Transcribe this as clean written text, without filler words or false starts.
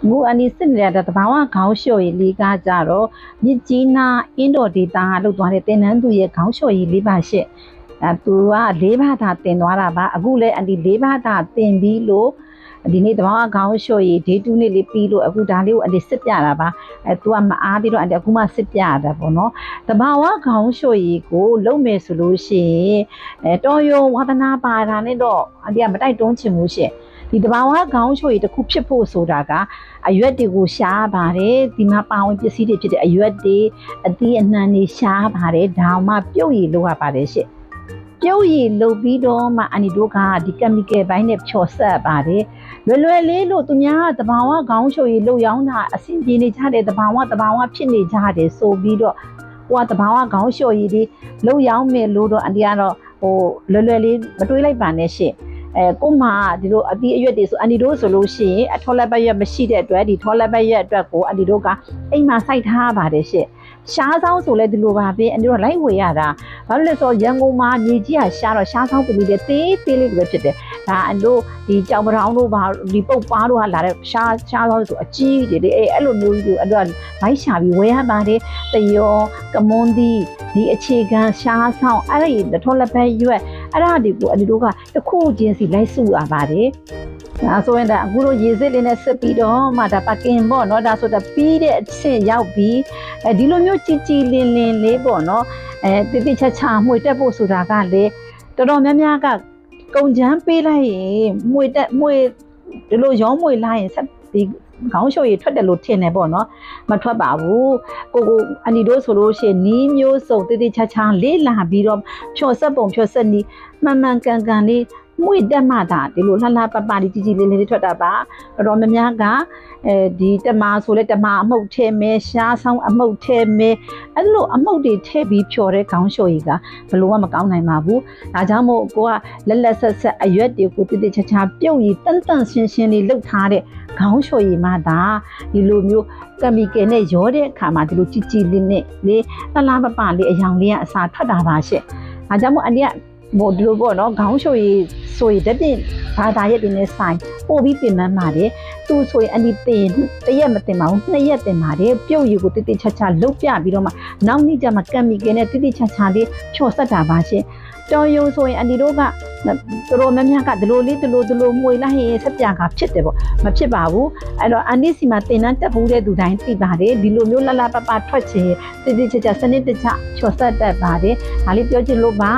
ငူအနီစစ်နေတဲ့တဘာဝခေါင်းလျှော်ရည်လေးကကြတော့မြစ်ကြီးနားအင်းတော်ဒေတာလောက်သွားတဲ့တင်နန်းသူရဲ့ခေါင်းလျှော်ရည်လေးပါရှင့်သူက၄ဘာသာတင်သွားတာပါအခုလည်းအန်ဒီ၄ဘာသာတင်ပြီးလို့ဒီနေ့တဘာဝခေါင်းလျှော်ရည်ဒေတူးနေ့လေးပြီးလို့အခုဒါလေးကိုအန်ဒီစစ်ပြတာပါသူကမအားသေးတော့အန်ဒီအခုမှစစ်ပြရတာပေါ့နော်တဘာဝခေါင်းလျှော်ရည်ကိုလုပ်မယ်ဆိုလို့ရှိရင်တော်ရုံဝါသနာပါတာနဲ့တော့အန်ဒီကမတိုက်တွန်းချင်ဘူးရှင့်ဒီတဘာဝခေါင်းလျှော်ရည်တစ်ခုဖြစ်ဖို့ဆိုတာကအရွက်တွေကိုရှားပါတယ်ဒီမှာပါဝင်ပစ္စည်းတွေဖြစ်တဲ့အရွက်တွေအသီးအနှံတွေရှားပါတယ်ဒါမှပြုတ်ရည်လောက်ရပါတယ်ရှင့်ပြုတ်ရည်လုပ်ပြီးတော့မှအန်ဒီတို့ကဒီကက်မီကယ်ဘိုင်းနဲ့ဖြော်ဆက်ပါတယ်လွယ်လေးလို့သူများကတဘာဝခေါင်းလျှော်ရည်လုပ်ရောင်းတာအဆင်ပြေနေကြတယ်တဘာဝဖြစ်နေကြတယ်ဆိုပြီးတော့ဟိုကတဘာဝခေါင်းလျှော်ရည်တွေလုပ်ရောင်းမယ်လို့တော့အန်ဒီကတော့လွယ်လေးမတွေးလိုက်ပါနဲ့ရှင့်ကိုမဒီလိုအသီးအရွက်တွေဆိုအန်ဒီတို့ဆိုလို့ရှိရင်အထော်လက်ပတ်ရွက်မရှိတဲ့အတွက်ဒီထော်လက်ပတ်ရွက်အတွက်ကိုအန်ဒီတို့ကအိမ်မှာစိုက်ထားပါတယ်ရှင့်ရှားဆောင်ဆိုလဲဒီလိုပါပဲအန်ဒီတို့လိုက်ဝေရတာဘာလို့လဲဆိုတော့ရန်ကုန်မှာမြေကြီးကရှားတော့ရှားဆောင်ပြည်လေးသေးလေးပဲဖြစ်တယ်ဒါအန်တို့ဒီကြောင်ပထောင်တို့ဘာဒီပုတ်ပါတို့ဟာလာတဲ့ရှားဆောင်ဆိုအကြီးတွေလေအဲ့လိုမျိုးကြီးကိုအန်တို့ကလိုက်ရှာပြီးဝေရပါတယ်တယောကမွန်ဒီအခြေခံရှားဆောင်အဲ့ဒီထော်လက်ပတ်ရွက်အဲ့ဒါတွေကိုအန်ဒီတို့ကတစ်ခုချင်းစီလိုက်စုရပါတယ်ဒါဆိုရင်ဒါအခုတို့ရေစစ်လေးနဲ့စစ်ပြီးတော့မှဒါပကင်ပေါ့နော်ဒါဆိုတော့ပြီးတဲ့အဆင့်ရောက်ပြီးဒီလိုမျိုးကြည်လင်းလေးပေါ့နော်တိချာမှွေတက်ဖို့ဆိုတာကလေတော်တော်များများကကုန်ချမ်းပေးလိုက်ရင်မှွေဒီလိုရောမှွေလိုက်ရင်ဒီခေါင်းလျှော်ရည်ထွက်တယ်လို့ထင်တယ်ပေါ့နော်မထွက်ပါဘူးကိုအန်ဒီတို့ဆိုလို့ရှိရင်နီးမျိုးစုံတိချာလေးလာပြီးတော့ဖြော်ဆက်ပုံဖြော်ဆက်နီးမှန်ကန်လေးမွေတက်မှသာဒီလိုလှပလေးကြီးလေးထွက်တာပါတော်တော်များများကဒီတမာဆိုလဲတမာအမှုတ်ထဲမဲရှားဆောင်အမှုတ်ထဲမဲအဲ့လိုအမှုတ်တွေထည့်ပြီးဖြော်တဲ့ခေါင်းလျှော်ရည်ကဘလို့မှမကောင်းနိုင်ပါဘူးဒါကြောင့်မို့ကိုကလက်ဆက်အရွက်တွေကိုတိချာပြုတ်ရည်တန့်ရှင်းလေးလုပ်ထားတဲ့ခေါင်းလျှော်ရည်မှသာဒီလိုမျိုးကက်မီကယ်နဲ့ရောတဲ့အခါမှာဒီလိုကြည်လေးနဲ့လေလှပလေးအယောင်လေးကအစာထွက်တာပါရှင့်ဒါကြောင့်မို့အန်ဒီကမို့ဒီလိုပေါ့နော်ခေါင်းလျှော်ရည်ဆိုရင်တပြည့်ဘာသာရက်တွေနဲ့ဆိုင်ပို့ပြီးပြင်ပန်းပါတယ်သူဆိုရင်အန်ဒီတင်တရက်မတင်ပါဘူး2ရက်တင်ပါတယ်ပြုတ်ရည်ကိုတိချာလုတ်ပြပြီးတော့မှနောက်နေ့ကျမှကက်မီကယ်နဲ့တိချာလေးဖြော်ဆက်တာပါရှင်တော်ရုံဆိုရင်အန်ဒီတို့ကတော်များများကဒီလိုမှွေလိုက်ရင်ဆက်ပြကဖြစ်တယ်ပေါ့မဖြစ်ပါဘူးအဲ့တော့အန်ဒီစီမှာတင်တန်းတက်ဘူးတဲ့သူတိုင်းသိပါတယ်ဒီလိုမျိုးလှပထွက်ချင်တိချာစနစ်တကျဖြော်ဆက်တတ်ပါတယ်ဒါလေးပြောချင်လို့ပါ